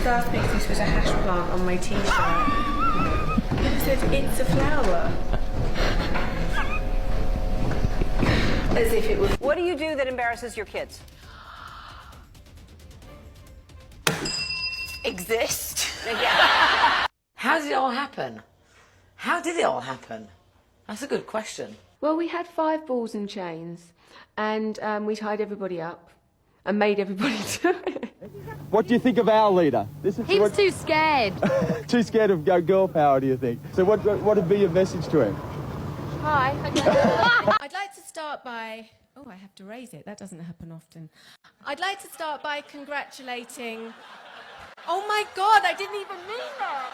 staff picked this was a hash plant on my t-shirt. I said, it's a flower. As if it was... What do you do that embarrasses your kids? Exist. Yeah. How did it all happen? How did it all happen? That's a good question. Well, we had 5 balls and chains, and we tied everybody up and made everybody do it. What do you think of our leader? He was too scared. Too scared of girl power, do you think? So what would be your message to him? Hi. I'd like to start by... Oh, I have to raise it. That doesn't happen often. I'd like to start by congratulating... Oh my God, I didn't even mean that!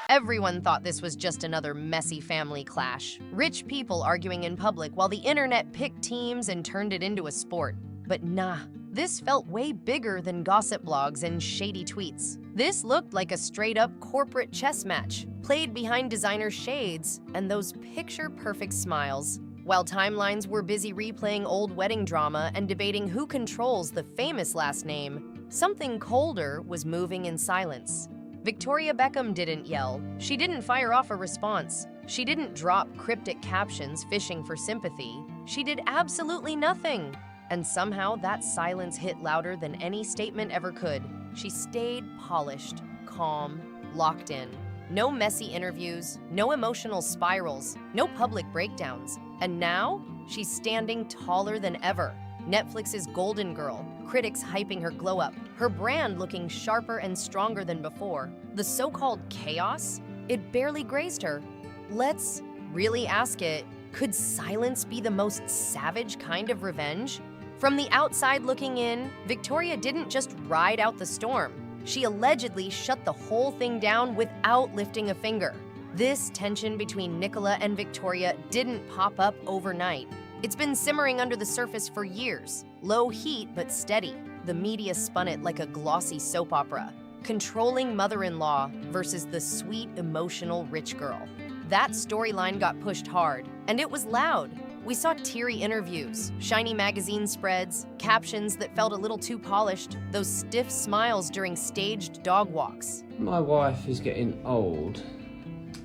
Everyone thought this was just another messy family clash. Rich people arguing in public while the internet picked teams and turned it into a sport. But nah, this felt way bigger than gossip blogs and shady tweets. This looked like a straight-up corporate chess match, played behind designer shades and those picture-perfect smiles. While timelines were busy replaying old wedding drama and debating who controls the famous last name, something colder was moving in silence. Victoria Beckham didn't yell. She didn't fire off a response. She didn't drop cryptic captions fishing for sympathy. She did absolutely nothing. And somehow that silence hit louder than any statement ever could. She stayed polished, calm, locked in. No messy interviews, no emotional spirals, no public breakdowns. And now, she's standing taller than ever. Netflix's golden girl, critics hyping her glow up, her brand looking sharper and stronger than before. The so-called chaos, it barely grazed her. Let's really ask it, could silence be the most savage kind of revenge? From the outside looking in, Victoria didn't just ride out the storm. She allegedly shut the whole thing down without lifting a finger. This tension between Nicola and Victoria didn't pop up overnight. It's been simmering under the surface for years. Low heat, but steady. The media spun it like a glossy soap opera. Controlling mother-in-law versus the sweet, emotional rich girl. That storyline got pushed hard, and it was loud. We saw teary interviews, shiny magazine spreads, captions that felt a little too polished, those stiff smiles during staged dog walks. My wife is getting old.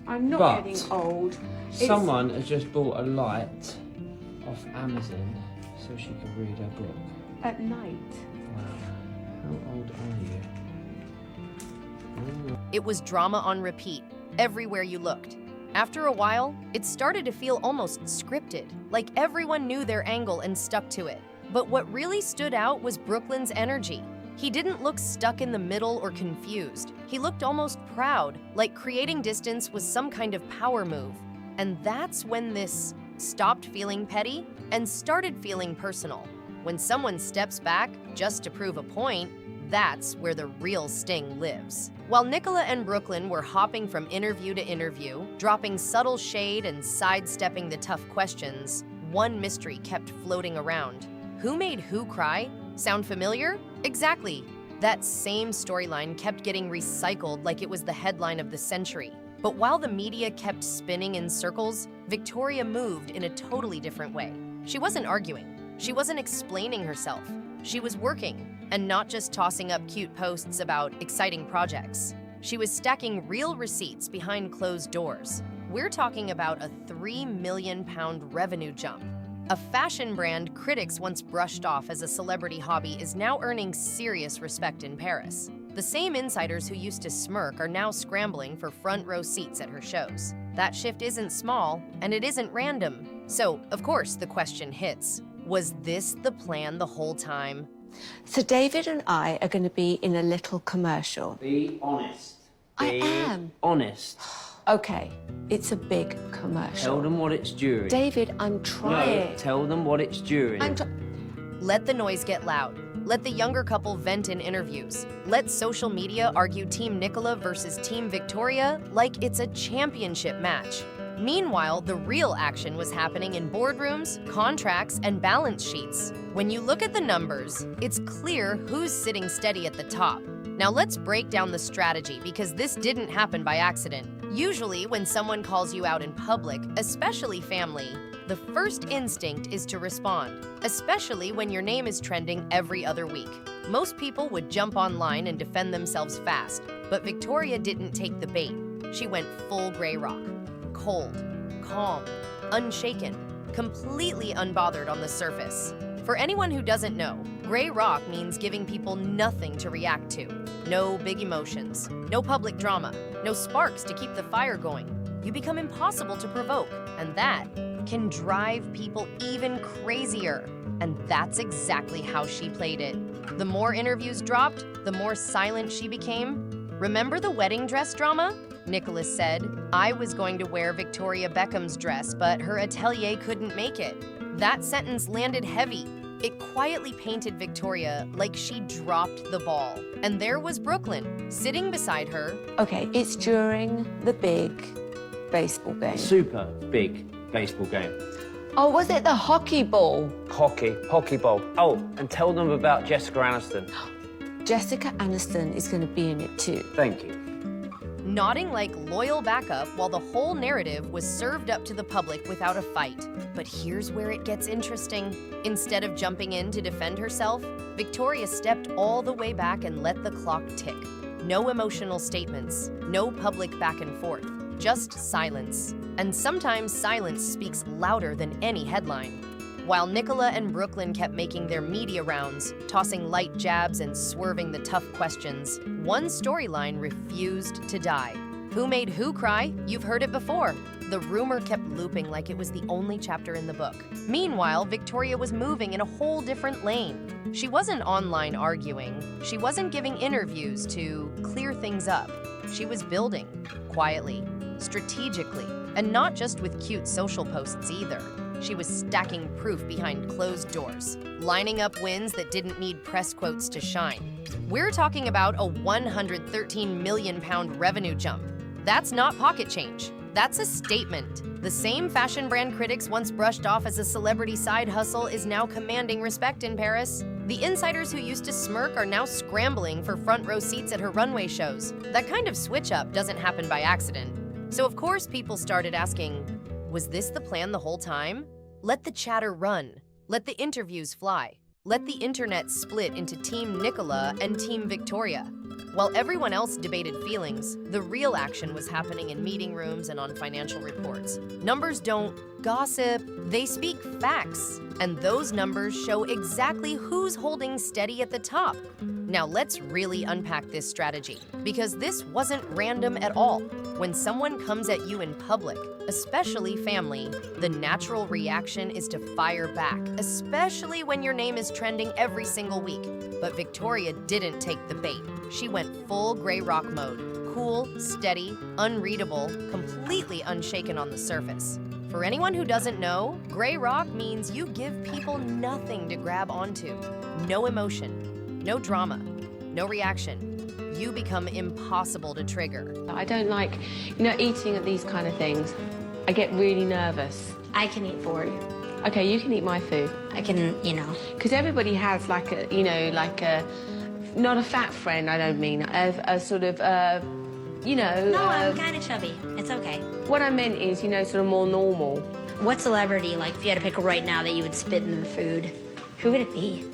I'm not getting old. Someone has just bought a light off Amazon so she can read her book. At night. Wow. How old are you? It was drama on repeat, everywhere you looked. After a while, it started to feel almost scripted, like everyone knew their angle and stuck to it. But what really stood out was Brooklyn's energy. He didn't look stuck in the middle or confused. He looked almost proud, like creating distance was some kind of power move. And that's when this stopped feeling petty and started feeling personal. When someone steps back just to prove a point, that's where the real sting lives. While Nicola and Brooklyn were hopping from interview to interview, dropping subtle shade and sidestepping the tough questions, one mystery kept floating around. Who made who cry? Sound familiar? Exactly. That same storyline kept getting recycled like it was the headline of the century. But while the media kept spinning in circles, Victoria moved in a totally different way. She wasn't arguing. She wasn't explaining herself. She was working, and not just tossing up cute posts about exciting projects. She was stacking real receipts behind closed doors. We're talking about a £3 million revenue jump. A fashion brand critics once brushed off as a celebrity hobby is now earning serious respect in Paris. The same insiders who used to smirk are now scrambling for front row seats at her shows. That shift isn't small, and it isn't random. So, of course, the question hits. Was this the plan the whole time? So David and I are going to be in a little commercial. Be honest. I Be am. honest. Okay, it's a big commercial. Tell them what it's during. David, I'm trying. No, tell them what it's during. Let the noise get loud. Let the younger couple vent in interviews. Let social media argue Team Nicola versus Team Victoria like it's a championship match. Meanwhile, the real action was happening in boardrooms, contracts, and balance sheets. When you look at the numbers, it's clear who's sitting steady at the top. Now let's break down the strategy because this didn't happen by accident. Usually, when someone calls you out in public, especially family, the first instinct is to respond, especially when your name is trending every other week. Most people would jump online and defend themselves fast, but Victoria didn't take the bait. She went full gray rock. Cold, calm, unshaken, completely unbothered on the surface. For anyone who doesn't know, gray rock means giving people nothing to react to. No big emotions, no public drama, no sparks to keep the fire going. You become impossible to provoke, and that can drive people even crazier. And that's exactly how she played it. The more interviews dropped, the more silent she became. Remember the wedding dress drama? Nicholas said, "I was going to wear Victoria Beckham's dress, but her atelier couldn't make it." That sentence landed heavy. It quietly painted Victoria like she dropped the ball. And there was Brooklyn, sitting beside her. Okay, it's during the big baseball game. Super big baseball game. Oh, was it the hockey ball? Hockey ball. Oh, and tell them about Jessica Aniston. Jessica Aniston is going to be in it too. Thank you. Nodding like loyal backup while the whole narrative was served up to the public without a fight. But here's where it gets interesting. Instead of jumping in to defend herself, Victoria stepped all the way back and let the clock tick. No emotional statements, no public back and forth, just silence. And sometimes silence speaks louder than any headline. While Nicola and Brooklyn kept making their media rounds, tossing light jabs and swerving the tough questions, one storyline refused to die. Who made who cry? You've heard it before. The rumor kept looping like it was the only chapter in the book. Meanwhile, Victoria was moving in a whole different lane. She wasn't online arguing. She wasn't giving interviews to clear things up. She was building, quietly, strategically, and not just with cute social posts either. She was stacking proof behind closed doors, lining up wins that didn't need press quotes to shine. We're talking about a £113 million revenue jump. That's not pocket change. That's a statement. The same fashion brand critics once brushed off as a celebrity side hustle is now commanding respect in Paris. The insiders who used to smirk are now scrambling for front row seats at her runway shows. That kind of switch up doesn't happen by accident. So of course people started asking, was this the plan the whole time? Let the chatter run. Let the interviews fly. Let the internet split into Team Nicola and Team Victoria. While everyone else debated feelings, the real action was happening in meeting rooms and on financial reports. Numbers don't gossip, they speak facts. And those numbers show exactly who's holding steady at the top. Now let's really unpack this strategy, because this wasn't random at all. When someone comes at you in public, especially family, the natural reaction is to fire back, especially when your name is trending every single week. But Victoria didn't take the bait. She went full gray rock mode, cool, steady, unreadable, completely unshaken on the surface. For anyone who doesn't know, gray rock means you give people nothing to grab onto. No emotion, no drama, no reaction. You become impossible to trigger. I don't like, eating at these kind of things. I get really nervous. I can eat for you. Okay, you can eat my food. I can, Because everybody has like a, not a fat friend, I don't mean, a sort of, No, I'm kind of chubby. It's okay. What I meant is, sort of more normal. What celebrity, if you had to pick right now that you would spit in the food, who would it be?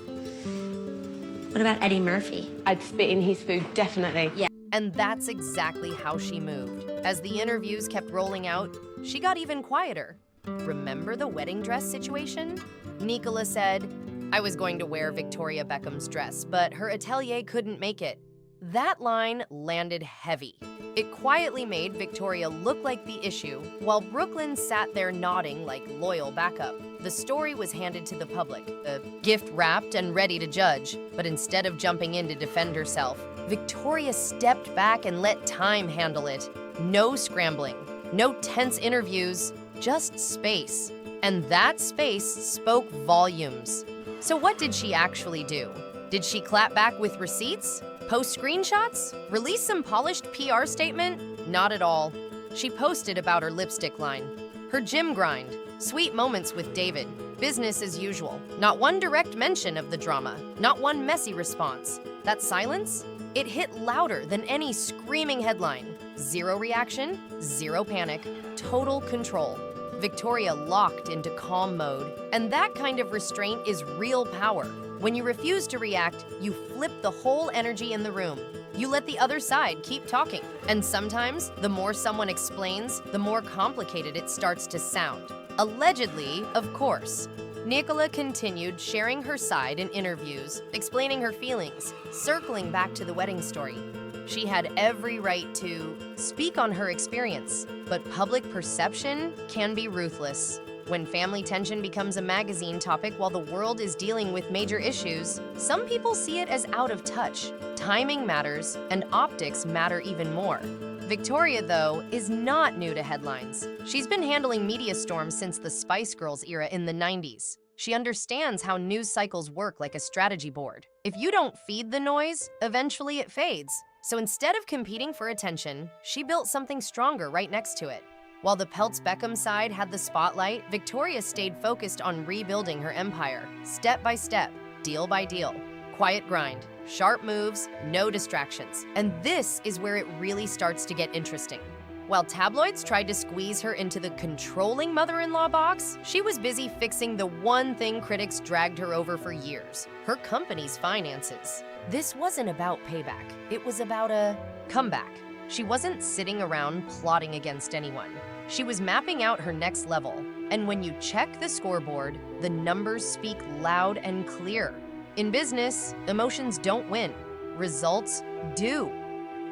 What about Eddie Murphy? I'd spit in his food, definitely. Yeah. And that's exactly how she moved. As the interviews kept rolling out, she got even quieter. Remember the wedding dress situation? Nicola said, "I was going to wear Victoria Beckham's dress, but her atelier couldn't make it." That line landed heavy. It quietly made Victoria look like the issue, while Brooklyn sat there nodding like loyal backup. The story was handed to the public, a gift wrapped and ready to judge. But instead of jumping in to defend herself, Victoria stepped back and let time handle it. No scrambling, no tense interviews, just space. And that space spoke volumes. So what did she actually do? Did she clap back with receipts? Post screenshots? Release some polished PR statement? Not at all. She posted about her lipstick line, her gym grind, sweet moments with David, business as usual. Not one direct mention of the drama, not one messy response. That silence? It hit louder than any screaming headline. Zero reaction, zero panic, total control. Victoria locked into calm mode, and that kind of restraint is real power. When you refuse to react, you flip the whole energy in the room. You let the other side keep talking. And sometimes, the more someone explains, the more complicated it starts to sound. Allegedly, of course. Nicola continued sharing her side in interviews, explaining her feelings, circling back to the wedding story. She had every right to speak on her experience, but public perception can be ruthless. When family tension becomes a magazine topic while the world is dealing with major issues, some people see it as out of touch. Timing matters, and optics matter even more. Victoria, though, is not new to headlines. She's been handling media storms since the Spice Girls era in the 90s. She understands how news cycles work like a strategy board. If you don't feed the noise, eventually it fades. So instead of competing for attention, she built something stronger right next to it. While the Peltz Beckham side had the spotlight, Victoria stayed focused on rebuilding her empire, step by step, deal by deal. Quiet grind, sharp moves, no distractions. And this is where it really starts to get interesting. While tabloids tried to squeeze her into the controlling mother-in-law box, she was busy fixing the one thing critics dragged her over for years: her company's finances. This wasn't about payback, it was about a comeback. She wasn't sitting around plotting against anyone. She was mapping out her next level. And when you check the scoreboard, the numbers speak loud and clear. In business, emotions don't win. Results do.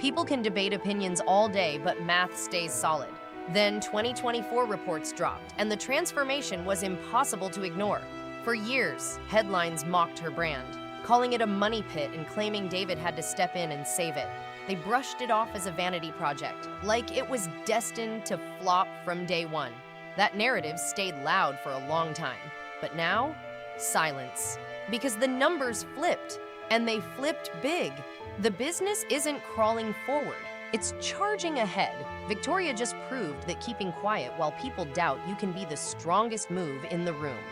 People can debate opinions all day, but math stays solid. Then 2024 reports dropped, and the transformation was impossible to ignore. For years, headlines mocked her brand, calling it a money pit and claiming David had to step in and save it. They brushed it off as a vanity project, like it was destined to flop from day one. That narrative stayed loud for a long time. But now, silence. Because the numbers flipped, and they flipped big. The business isn't crawling forward, it's charging ahead. Victoria just proved that keeping quiet while people doubt you can be the strongest move in the room.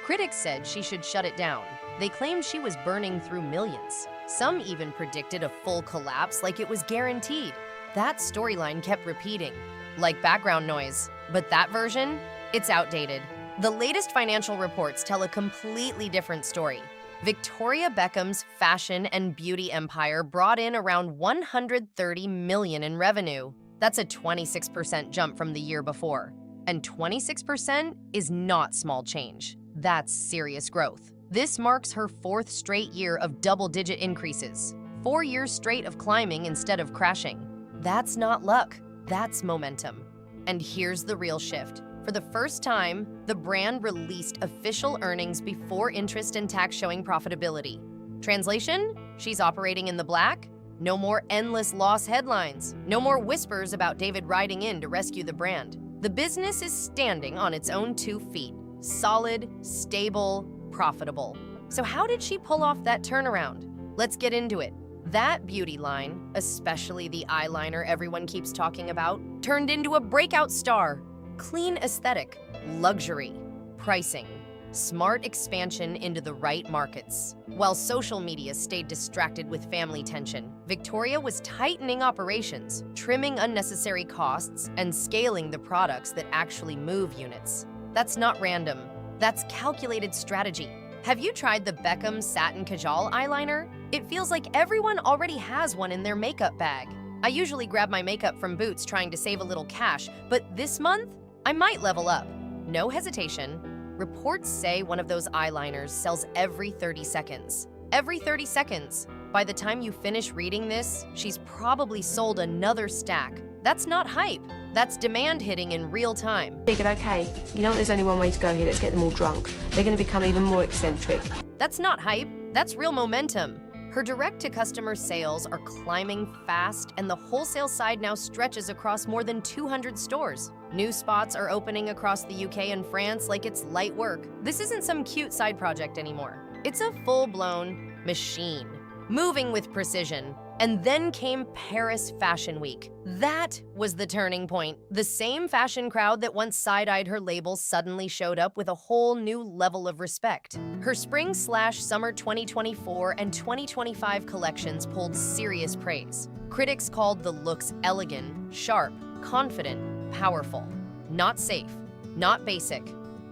Critics said she should shut it down. They claimed she was burning through millions. Some even predicted a full collapse like it was guaranteed. That storyline kept repeating, like background noise. But that version, it's outdated. The latest financial reports tell a completely different story. Victoria Beckham's fashion and beauty empire brought in around $130 million in revenue. That's a 26% jump from the year before. And 26% is not small change. That's serious growth. This marks her 4th straight year of double-digit increases. 4 years straight of climbing instead of crashing. That's not luck, that's momentum. And here's the real shift. For the first time, the brand released official earnings before interest and tax showing profitability. Translation? She's operating in the black? No more endless loss headlines. No more whispers about David riding in to rescue the brand. The business is standing on its own 2 feet. Solid, stable, profitable. So how did she pull off that turnaround? Let's get into it. That beauty line, especially the eyeliner everyone keeps talking about, turned into a breakout star. Clean aesthetic, luxury, pricing, smart expansion into the right markets. While social media stayed distracted with family tension, Victoria was tightening operations, trimming unnecessary costs, and scaling the products that actually move units. That's not random. That's calculated strategy. Have you tried the Beckham Satin Kajal eyeliner? It feels like everyone already has one in their makeup bag. I usually grab my makeup from Boots trying to save a little cash, but this month, I might level up. No hesitation. Reports say one of those eyeliners sells every 30 seconds. Every 30 seconds. By the time you finish reading this, she's probably sold another stack. That's not hype. That's demand hitting in real time. Figured, okay, you know there's only one way to go here, let's get them all drunk. They're going to become even more eccentric. That's not hype, that's real momentum. Her direct-to-customer sales are climbing fast, and the wholesale side now stretches across more than 200 stores. New spots are opening across the UK and France like it's light work. This isn't some cute side project anymore. It's a full-blown machine, moving with precision. And then came Paris Fashion Week. That was the turning point. The same fashion crowd that once side-eyed her label suddenly showed up with a whole new level of respect. Her spring/summer 2024 and 2025 collections pulled serious praise. Critics called the looks elegant, sharp, confident, powerful. Not safe, not basic,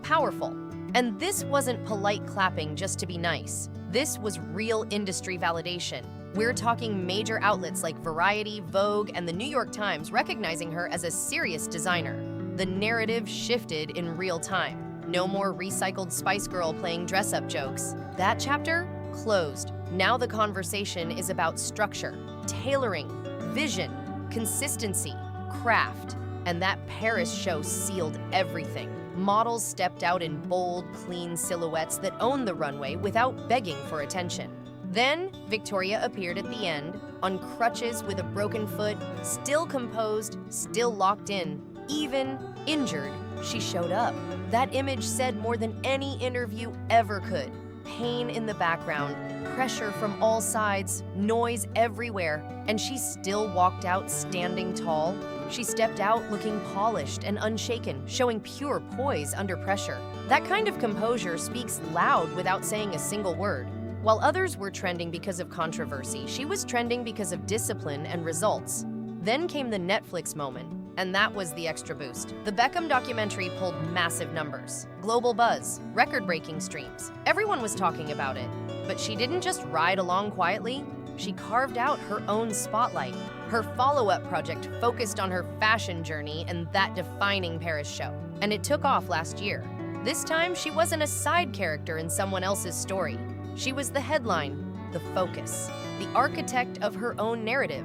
powerful. And this wasn't polite clapping just to be nice. This was real industry validation. We're talking major outlets like Variety, Vogue, and the New York Times recognizing her as a serious designer. The narrative shifted in real time. No more recycled Spice Girl playing dress-up jokes. That chapter closed. Now the conversation is about structure, tailoring, vision, consistency, craft. And that Paris show sealed everything. Models stepped out in bold, clean silhouettes that owned the runway without begging for attention. Then, Victoria appeared at the end, on crutches with a broken foot, still composed, still locked in, even injured. She showed up. That image said more than any interview ever could. Pain in the background, pressure from all sides, noise everywhere, and she still walked out standing tall. She stepped out looking polished and unshaken, showing pure poise under pressure. That kind of composure speaks loud without saying a single word. While others were trending because of controversy, she was trending because of discipline and results. Then came the Netflix moment, and that was the extra boost. The Beckham documentary pulled massive numbers, global buzz, record-breaking streams. Everyone was talking about it. But she didn't just ride along quietly. She carved out her own spotlight. Her follow-up project focused on her fashion journey and that defining Paris show. And it took off last year. This time, she wasn't a side character in someone else's story. She was the headline, the focus, the architect of her own narrative.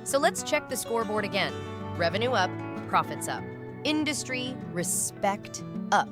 So let's check the scoreboard again. Revenue up, profits up. Industry, respect up.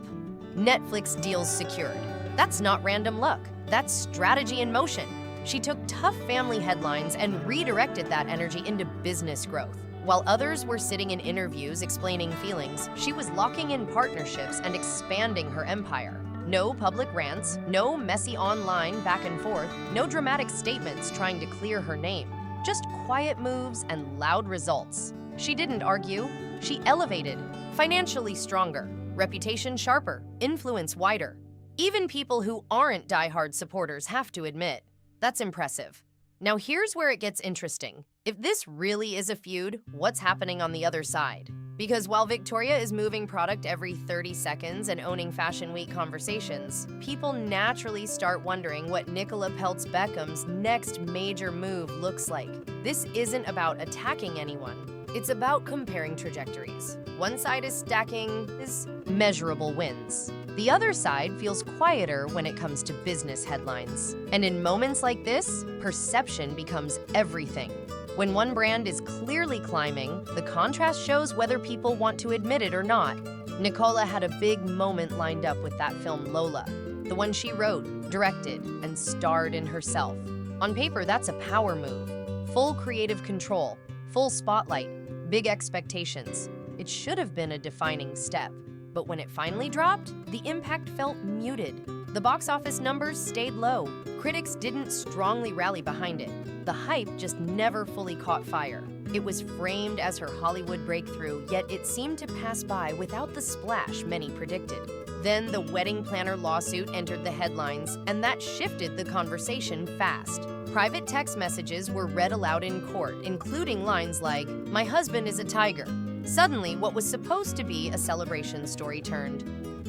Netflix deals secured. That's not random luck. That's strategy in motion. She took tough family headlines and redirected that energy into business growth. While others were sitting in interviews explaining feelings, she was locking in partnerships and expanding her empire. No public rants, no messy online back and forth, no dramatic statements trying to clear her name. Just quiet moves and loud results. She didn't argue, she elevated. Financially stronger, reputation sharper, influence wider. Even people who aren't diehard supporters have to admit, that's impressive. Now here's where it gets interesting. If this really is a feud, what's happening on the other side? Because while Victoria is moving product every 30 seconds and owning Fashion Week conversations, people naturally start wondering what Nicola Peltz Beckham's next major move looks like. This isn't about attacking anyone. It's about comparing trajectories. One side is stacking his measurable wins. The other side feels quieter when it comes to business headlines. And in moments like this, perception becomes everything. When one brand is clearly climbing, the contrast shows whether people want to admit it or not. Nicola had a big moment lined up with that film Lola, the one she wrote, directed, and starred in herself. On paper, that's a power move. Full creative control, full spotlight, big expectations. It should have been a defining step. But when it finally dropped, the impact felt muted. The box office numbers stayed low. Critics didn't strongly rally behind it. The hype just never fully caught fire. It was framed as her Hollywood breakthrough, yet it seemed to pass by without the splash many predicted. Then the wedding planner lawsuit entered the headlines, and that shifted the conversation fast. Private text messages were read aloud in court, including lines like, "My husband is a tiger." Suddenly, what was supposed to be a celebration story turned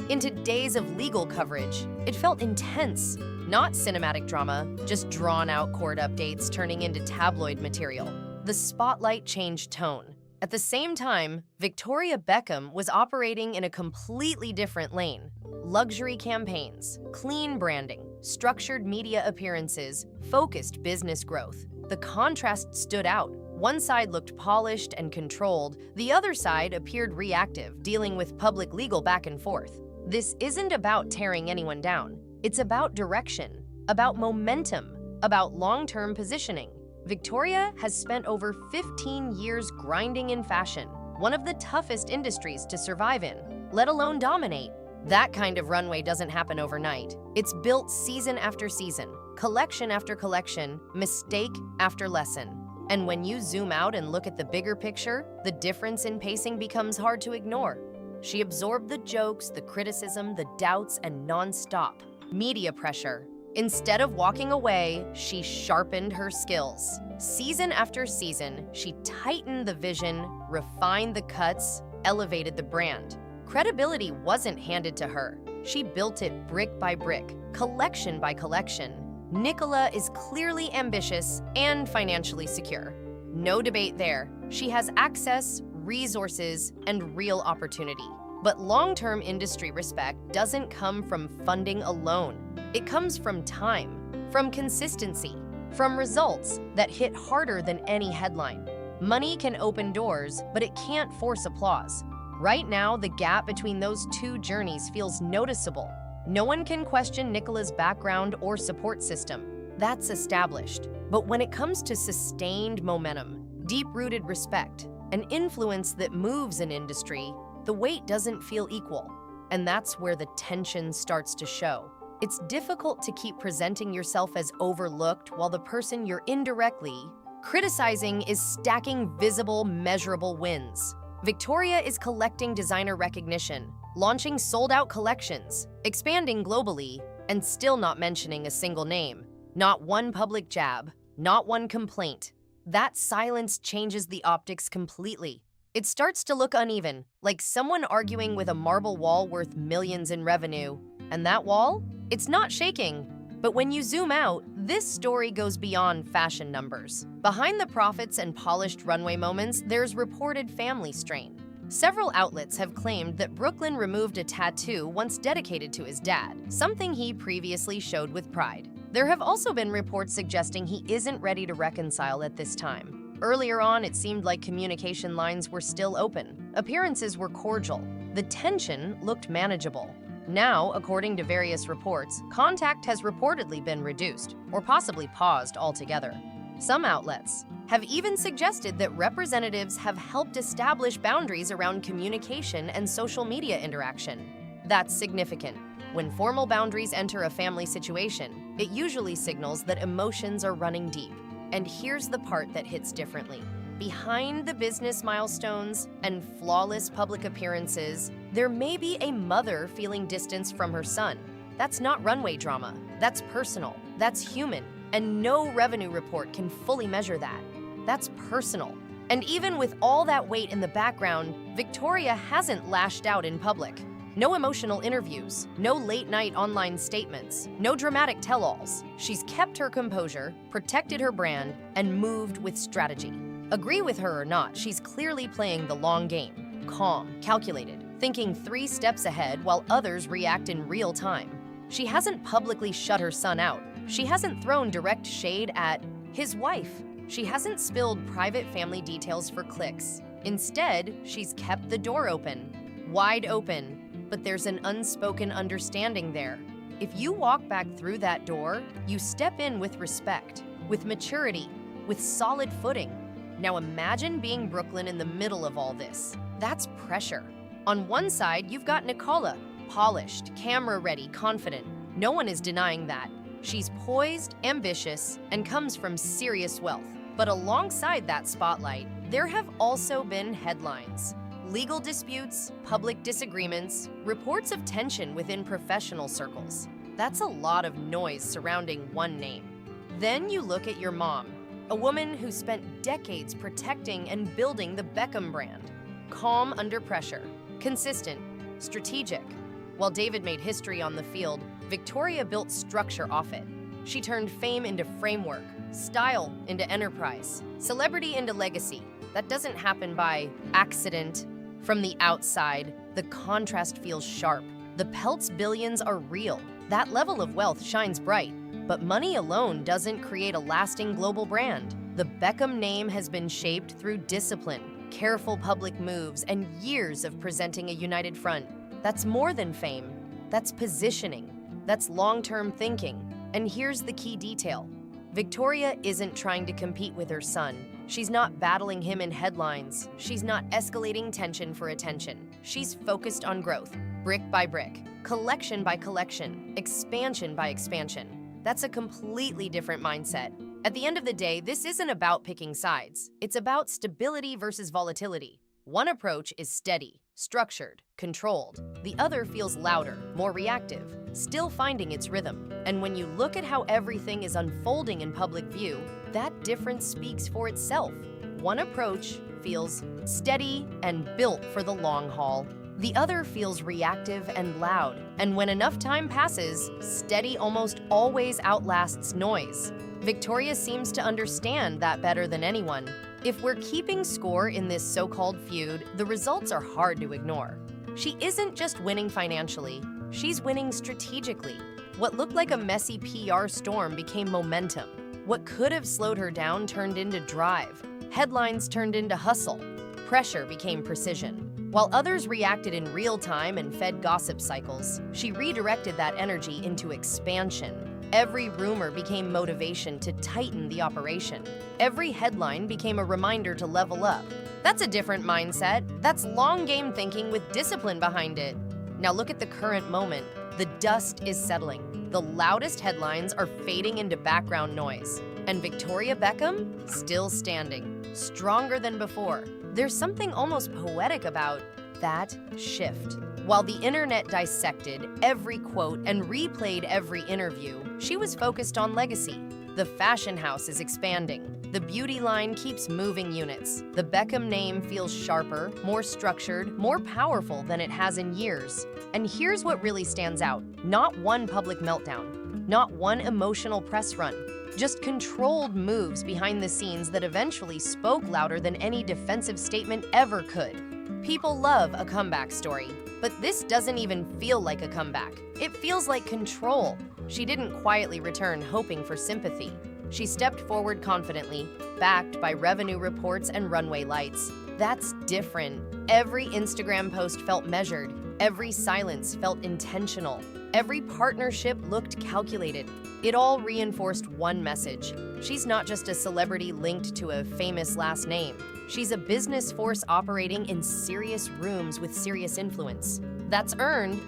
into days of legal coverage. It felt intense, not cinematic drama, just drawn-out court updates turning into tabloid material. The spotlight changed tone. At the same time, Victoria Beckham was operating in a completely different lane. Luxury campaigns, clean branding, structured media appearances, focused business growth. The contrast stood out. One side looked polished and controlled, the other side appeared reactive, dealing with public legal back and forth. This isn't about tearing anyone down. It's about direction, about momentum, about long-term positioning. Victoria has spent over 15 years grinding in fashion, one of the toughest industries to survive in, let alone dominate. That kind of runway doesn't happen overnight. It's built season after season, collection after collection, mistake after lesson. And when you zoom out and look at the bigger picture, the difference in pacing becomes hard to ignore. She absorbed the jokes, the criticism, the doubts, and non-stop media pressure. Instead of walking away, she sharpened her skills. Season after season, she tightened the vision, refined the cuts, elevated the brand. Credibility wasn't handed to her. She built it brick by brick, collection by collection. Nicola is clearly ambitious and financially secure. No debate there. She has access, resources, and real opportunity. But long-term industry respect doesn't come from funding alone. It comes from time, from consistency, from results that hit harder than any headline. Money can open doors, but it can't force applause. Right now, the gap between those two journeys feels noticeable. No one can question Nicola's background or support system. That's established. But when it comes to sustained momentum, deep-rooted respect, an influence that moves an industry, the weight doesn't feel equal. And that's where the tension starts to show. It's difficult to keep presenting yourself as overlooked while the person you're indirectly criticizing is stacking visible, measurable wins. Victoria is collecting designer recognition, launching sold-out collections, expanding globally, and still not mentioning a single name. Not one public jab, not one complaint. That silence changes the optics completely. It starts to look uneven, like someone arguing with a marble wall worth millions in revenue. And that wall? It's not shaking. But when you zoom out, this story goes beyond fashion numbers. Behind the profits and polished runway moments, there's reported family strain. Several outlets have claimed that Brooklyn removed a tattoo once dedicated to his dad, something he previously showed with pride. There have also been reports suggesting he isn't ready to reconcile at this time. Earlier on, it seemed like communication lines were still open. Appearances were cordial. The tension looked manageable. Now, according to various reports, contact has reportedly been reduced, or possibly paused altogether. Some outlets have even suggested that representatives have helped establish boundaries around communication and social media interaction. That's significant. When formal boundaries enter a family situation, it usually signals that emotions are running deep. And here's the part that hits differently. Behind the business milestones and flawless public appearances, there may be a mother feeling distance from her son. That's not runway drama. That's personal. That's human. And no revenue report can fully measure that. That's personal. And even with all that weight in the background, Victoria hasn't lashed out in public. No emotional interviews, no late-night online statements, no dramatic tell-alls. She's kept her composure, protected her brand, and moved with strategy. Agree with her or not, she's clearly playing the long game. Calm, calculated, thinking 3 steps ahead while others react in real time. She hasn't publicly shut her son out. She hasn't thrown direct shade at his wife. She hasn't spilled private family details for clicks. Instead, she's kept the door open, wide open. But there's an unspoken understanding there. If you walk back through that door, you step in with respect, with maturity, with solid footing. Now imagine being Brooklyn in the middle of all this. That's pressure. On one side, you've got Nicola, polished, camera-ready, confident. No one is denying that. She's poised, ambitious, and comes from serious wealth. But alongside that spotlight, there have also been headlines. Legal disputes, public disagreements, reports of tension within professional circles. That's a lot of noise surrounding one name. Then you look at your mom, a woman who spent decades protecting and building the Beckham brand. Calm under pressure, consistent, strategic. While David made history on the field, Victoria built structure off it. She turned fame into framework, style into enterprise, celebrity into legacy. That doesn't happen by accident. From the outside, the contrast feels sharp. The Peltz billions are real. That level of wealth shines bright. But money alone doesn't create a lasting global brand. The Beckham name has been shaped through discipline, careful public moves, and years of presenting a united front. That's more than fame. That's positioning. That's long-term thinking. And here's the key detail. Victoria isn't trying to compete with her son. She's not battling him in headlines. She's not escalating tension for attention. She's focused on growth, brick by brick, collection by collection, expansion by expansion. That's a completely different mindset. At the end of the day, this isn't about picking sides. It's about stability versus volatility. One approach is steady, structured, controlled. The other feels louder, more reactive, still finding its rhythm. And when you look at how everything is unfolding in public view, that difference speaks for itself. One approach feels steady and built for the long haul. The other feels reactive and loud, and when enough time passes, steady almost always outlasts noise. Victoria seems to understand that better than anyone. If we're keeping score in this so-called feud, the results are hard to ignore. She isn't just winning financially, she's winning strategically. What looked like a messy PR storm became momentum. What could have slowed her down turned into drive. Headlines turned into hustle. Pressure became precision. While others reacted in real time and fed gossip cycles, she redirected that energy into expansion. Every rumor became motivation to tighten the operation. Every headline became a reminder to level up. That's a different mindset. That's long game thinking with discipline behind it. Now look at the current moment. The dust is settling. The loudest headlines are fading into background noise. And Victoria Beckham, still standing, stronger than before. There's something almost poetic about that shift. While the internet dissected every quote and replayed every interview, she was focused on legacy. The fashion house is expanding. The beauty line keeps moving units. The Beckham name feels sharper, more structured, more powerful than it has in years. And here's what really stands out. Not one public meltdown, not one emotional press run, just controlled moves behind the scenes that eventually spoke louder than any defensive statement ever could. People love a comeback story, but this doesn't even feel like a comeback. It feels like control. She didn't quietly return hoping for sympathy. She stepped forward confidently, backed by revenue reports and runway lights. That's different. Every Instagram post felt measured. Every silence felt intentional. Every partnership looked calculated. It all reinforced one message. She's not just a celebrity linked to a famous last name. She's a business force operating in serious rooms with serious influence. That's earned,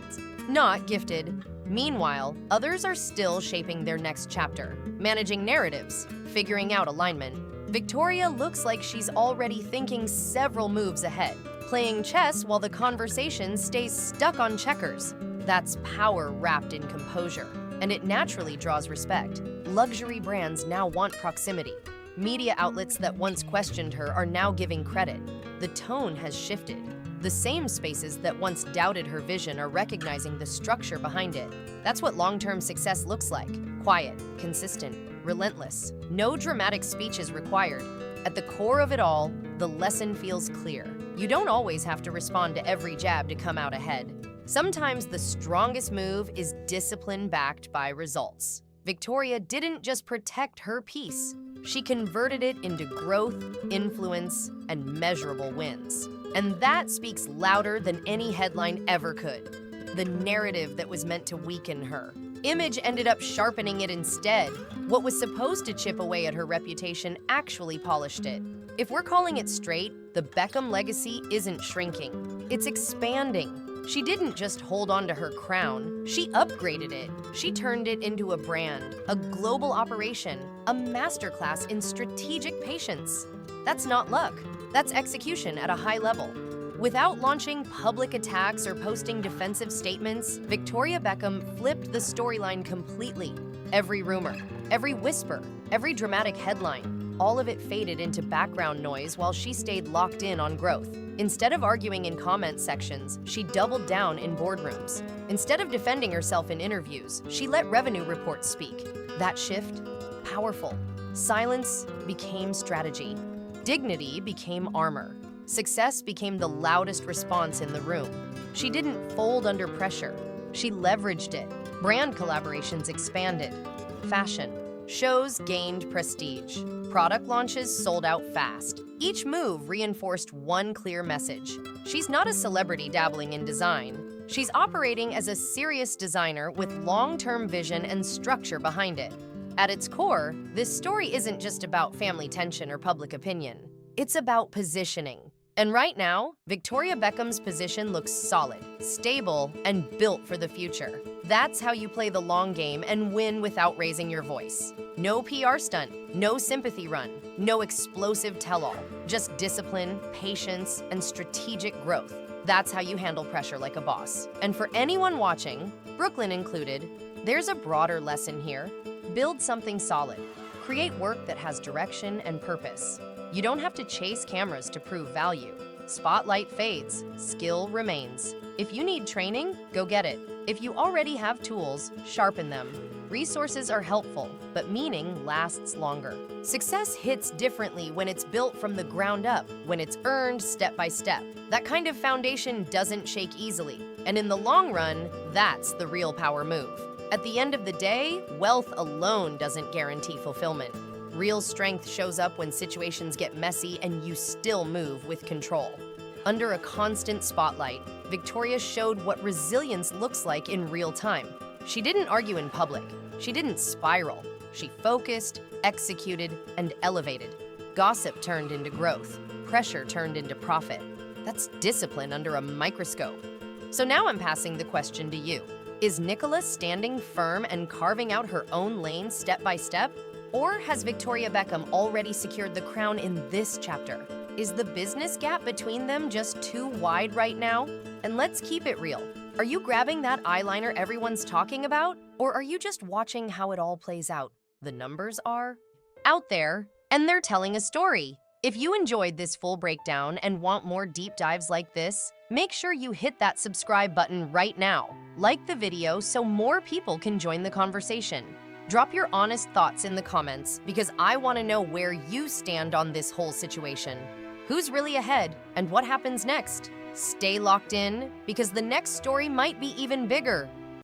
not gifted. Meanwhile, others are still shaping their next chapter, managing narratives, figuring out alignment. Victoria looks like she's already thinking several moves ahead, playing chess while the conversation stays stuck on checkers. That's power wrapped in composure, and it naturally draws respect. Luxury brands now want proximity. Media outlets that once questioned her are now giving credit. The tone has shifted. The same spaces that once doubted her vision are recognizing the structure behind it. That's what long-term success looks like. Quiet, consistent, relentless. No dramatic speech is required. At the core of it all, the lesson feels clear. You don't always have to respond to every jab to come out ahead. Sometimes the strongest move is discipline backed by results. Victoria didn't just protect her peace. She converted it into growth, influence, and measurable wins. And that speaks louder than any headline ever could. The narrative that was meant to weaken her. Image ended up sharpening it instead. What was supposed to chip away at her reputation actually polished it. If we're calling it straight, the Beckham legacy isn't shrinking. It's expanding. She didn't just hold on to her crown, she upgraded it. She turned it into a brand, a global operation, a masterclass in strategic patience. That's not luck, that's execution at a high level. Without launching public attacks or posting defensive statements, Victoria Beckham flipped the storyline completely. Every rumor, every whisper, every dramatic headline, all of it faded into background noise while she stayed locked in on growth. Instead of arguing in comment sections, she doubled down in boardrooms. Instead of defending herself in interviews, she let revenue reports speak. That shift, powerful. Silence became strategy. Dignity became armor. Success became the loudest response in the room. She didn't fold under pressure. She leveraged it. Brand collaborations expanded. Fashion. Shows gained prestige. Product launches sold out fast. Each move reinforced one clear message. She's not a celebrity dabbling in design. She's operating as a serious designer with long-term vision and structure behind it. At its core, this story isn't just about family tension or public opinion. It's about positioning. And right now, Victoria Beckham's position looks solid, stable, and built for the future. That's how you play the long game and win without raising your voice. No PR stunt, no sympathy run, no explosive tell-all, just discipline, patience, and strategic growth. That's how you handle pressure like a boss. And for anyone watching, Brooklyn included, there's a broader lesson here. Build something solid. Create work that has direction and purpose. You don't have to chase cameras to prove value. Spotlight fades, skill remains. If you need training, go get it. If you already have tools, sharpen them. Resources are helpful, but meaning lasts longer. Success hits differently when it's built from the ground up, when it's earned step by step. That kind of foundation doesn't shake easily, and in the long run, that's the real power move. At the end of the day, wealth alone doesn't guarantee fulfillment. Real strength shows up when situations get messy and you still move with control. Under a constant spotlight, Victoria showed what resilience looks like in real time. She didn't argue in public. She didn't spiral. She focused, executed, and elevated. Gossip turned into growth. Pressure turned into profit. That's discipline under a microscope. So now I'm passing the question to you. Is Nicola standing firm and carving out her own lane step by step? Or has Victoria Beckham already secured the crown in this chapter? Is the business gap between them just too wide right now? And let's keep it real. Are you grabbing that eyeliner everyone's talking about? Or are you just watching how it all plays out? The numbers are out there, and they're telling a story. If you enjoyed this full breakdown and want more deep dives like this, make sure you hit that subscribe button right now. Like the video so more people can join the conversation. Drop your honest thoughts in the comments because I want to know where you stand on this whole situation. Who's really ahead and what happens next? Stay locked in because the next story might be even bigger.